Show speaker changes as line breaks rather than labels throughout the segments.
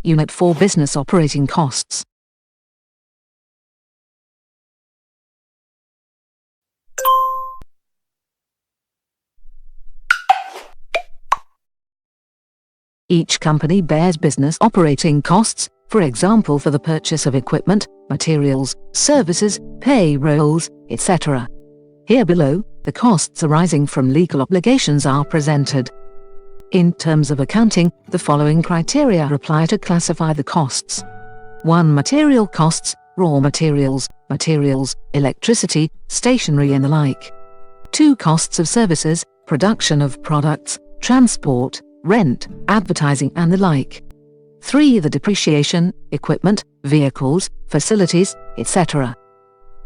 Unit 4 Business Operating Costs. Each company bears business operating costs, for example for the purchase of equipment, materials, services, payrolls, etc. Here below, the costs arising from legal obligations are presented. In terms of accounting, the following criteria apply to classify the costs. 1. Material costs, raw materials, electricity, stationery and the like. 2. Costs of services, production of products, transport, rent, advertising and the like. 3. The depreciation, equipment, vehicles, facilities, etc.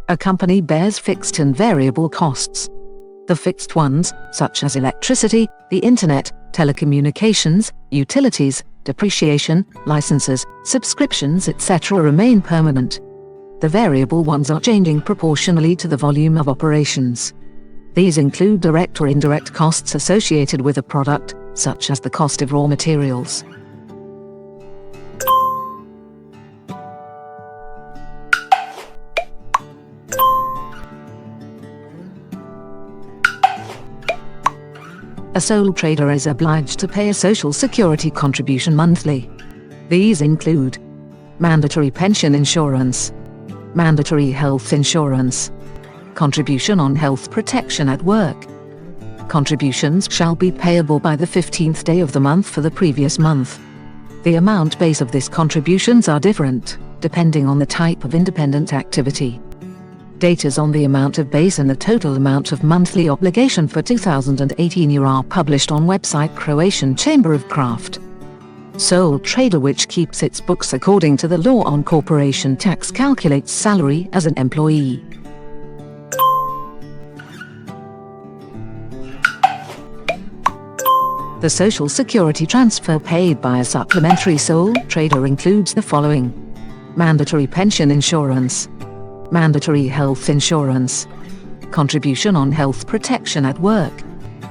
A company bears fixed and variable costs. The fixed ones, such as electricity, the internet, telecommunications, utilities, depreciation, licenses, subscriptions etc. remain permanent. The variable ones are changing proportionally to the volume of operations. These include direct or indirect costs associated with a product, such as the cost of raw materials. A sole trader is obliged to pay a Social Security contribution monthly. These include mandatory pension insurance, mandatory health insurance, contribution on health protection at work. Contributions shall be payable by the 15th day of the month for the previous month. The amount base of these contributions are different, depending on the type of independent activity. Data on the amount of base and the total amount of monthly obligation for 2018 year are published on website Croatian Chamber of Craft. Sole trader which keeps its books according to the law on corporation tax calculates salary as an employee. The Social Security transfer paid by a supplementary sole trader includes the following: mandatory pension insurance, mandatory health insurance, contribution on health protection at work.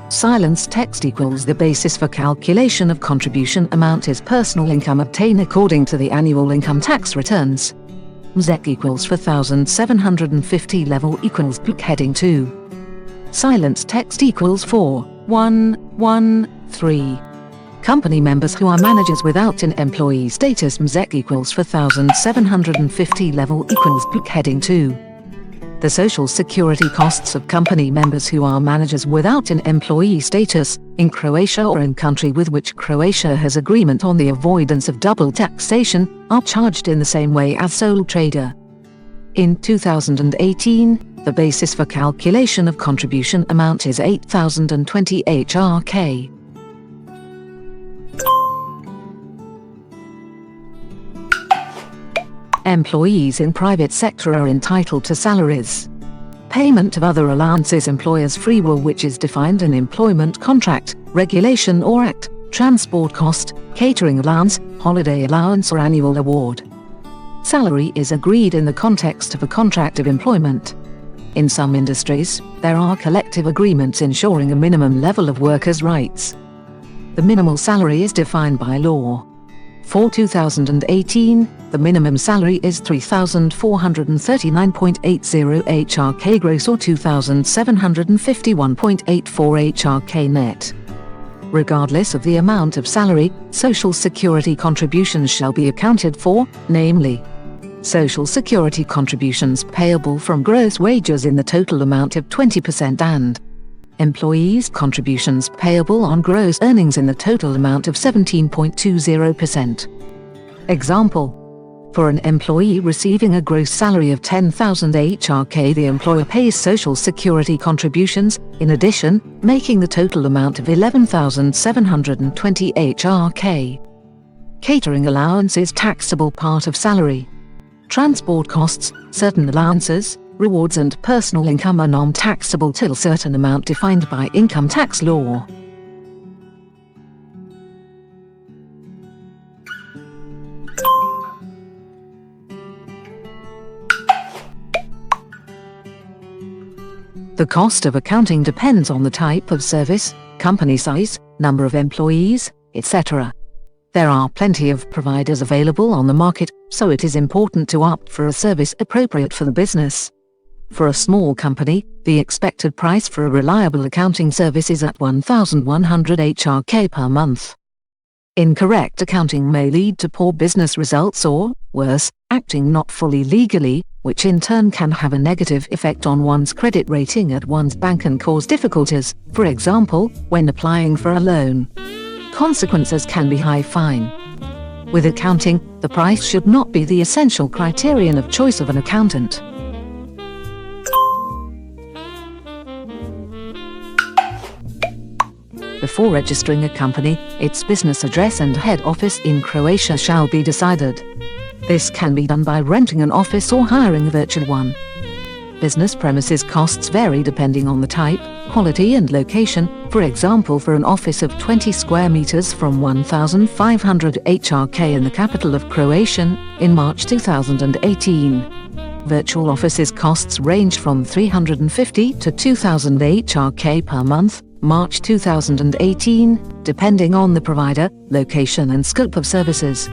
Silence text equals the basis for calculation of contribution amount is personal income obtained according to the annual income tax returns. MZEC equals 4,750 level equals book heading 2. Silence text equals 4,113. Company members who are managers without an employee status MZEC equals 4,750 level equals book heading 2. The Social Security costs of company members who are managers without an employee status, in Croatia or in country with which Croatia has agreement on the avoidance of double taxation, are charged in the same way as sole trader. In 2018, the basis for calculation of contribution amount is 8,020 HRK. Employees in private sector are entitled to salaries. Payment of other allowances employer's free will which is defined in employment contract, regulation or act, transport cost, catering allowance, holiday allowance or annual award. Salary is agreed in the context of a contract of employment. In some industries, there are collective agreements ensuring a minimum level of workers' rights. The minimal salary is defined by law. For 2018, the minimum salary is 3,439.80 HRK gross or 2,751.84 HRK net. Regardless of the amount of salary, Social Security contributions shall be accounted for, namely, Social Security contributions payable from gross wages in the total amount of 20% and employees' contributions payable on gross earnings in the total amount of 17.20%. Example: for an employee receiving a gross salary of 10,000 HRK, the employer pays Social Security contributions, in addition, making the total amount of 11,720 HRK. Catering allowance is taxable part of salary. Transport costs, certain allowances, rewards and personal income are non-taxable till certain amount defined by income tax law. The cost of accounting depends on the type of service, company size, number of employees, etc. There are plenty of providers available on the market, so it is important to opt for a service appropriate for the business. For a small company, the expected price for a reliable accounting service is at 1,100 HRK per month. Incorrect accounting may lead to poor business results or, worse, acting not fully legally, which in turn can have a negative effect on one's credit rating at one's bank and cause difficulties, for example, when applying for a loan. Consequences can be high fine. With accounting, the price should not be the essential criterion of choice of an accountant. Before registering a company, its business address and head office in Croatia shall be decided. This can be done by renting an office or hiring a virtual one. Business premises costs vary depending on the type, quality and location. For example, for an office of 20 square meters from 1,500 HRK in the capital of Croatia, in March 2018. Virtual offices costs range from 350 to 2,000 HRK per month, March 2018, depending on the provider, location and scope of services.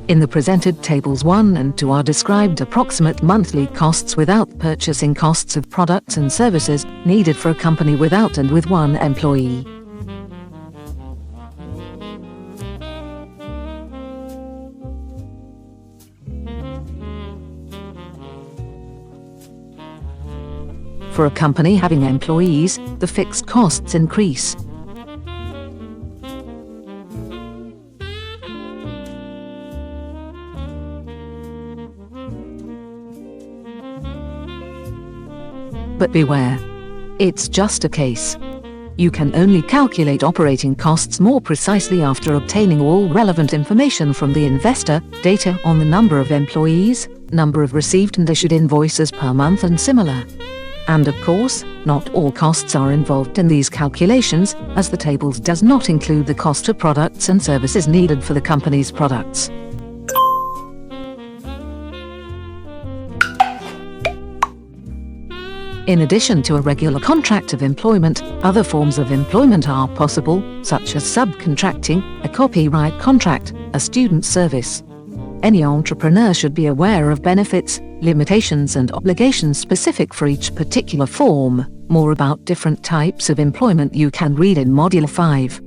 In the presented tables 1 and 2 are described approximate monthly costs without purchasing costs of products and services needed for a company without and with one employee. For a company having employees, the fixed costs increase. But beware. It's just a case. You can only calculate operating costs more precisely after obtaining all relevant information from the investor, data on the number of employees, number of received and issued invoices per month and similar. And of course, not all costs are involved in these calculations, as the tables does not include the cost of products and services needed for the company's products. In addition to a regular contract of employment, other forms of employment are possible, such as subcontracting, a copyright contract, a student service. Any entrepreneur should be aware of benefits, limitations and obligations specific for each particular form. More about different types of employment you can read in Module 5.